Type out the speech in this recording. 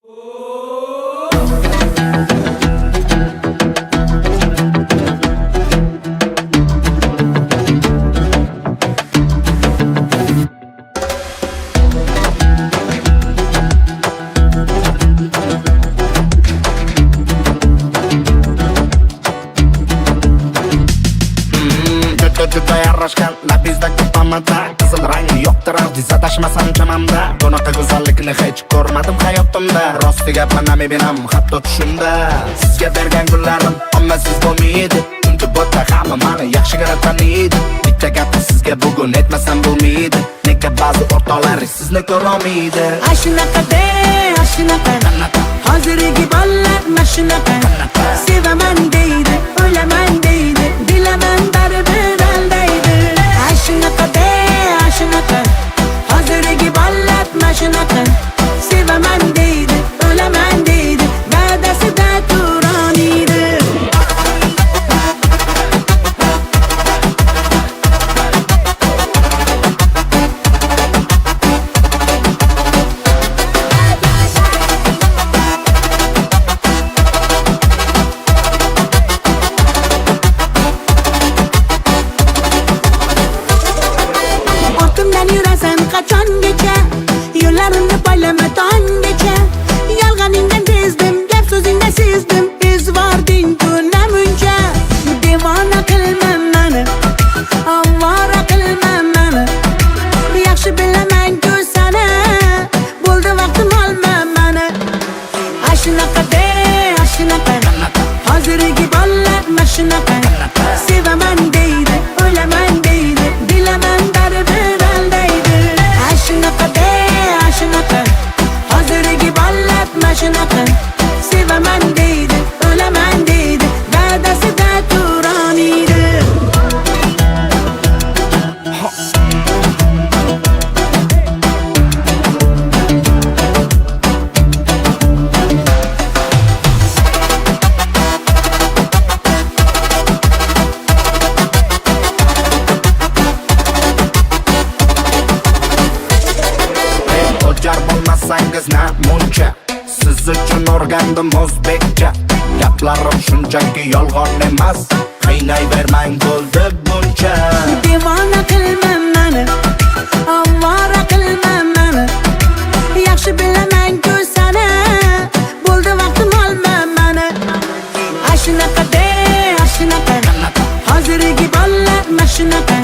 Juda yarashgan labizda ko'pamada qizil rangi yo'qdir avdiz adashmasam chamamda bunaqa go'zallikni hech ko'rmadim hayotimda rosti gaplarni benam hatto tushimda sizga bergan gullarim ommasiz bo'lmaydi chunki bo'ta hamma meni yaxshigina taniydi bitta gapni sizga bugun aytmasam bo'lmaydi nega ba'zi o'rtoqlar sizni ko'rolmaydi Ashunaqa hozirgi bolalar mashunaqa sevaman deydi o'laman deydi bilaman baribir aldaydi Ashunaqa hozirgi bolalar mashunaqa sevaman deydi o'laman deydi va'dasida turoniydi Yurasan qachongacha yo'llarimni poylama tonggacha yolg'oningdan bezdim gap so'zingdan sezdim bezvording namuncha devona qilma meni ovora qilma meni yaxshi bilaman-ku seni bo'ldi vaqtim olma meni ashunaqa hozirgi bolalar mashunaqa sevaman deydi o'laman deydi bilaman baribir Ashunaqa hozirgi bolalar mashunaqa sevaman deydi o'laman deydi va'dasida turoniydi O'jar bo'lmasangiz namuncha siz uchun o'rgandim o'zbekcha gaplarim shunchaki yolg'on emas qiynayvermang bo'ldi buncha devona qilma meni ovora qilma meni yaxshi bilaman-ku seni bo'ldi vaqtim olma meni ashunaqa hozirgi bolalar mashunaqa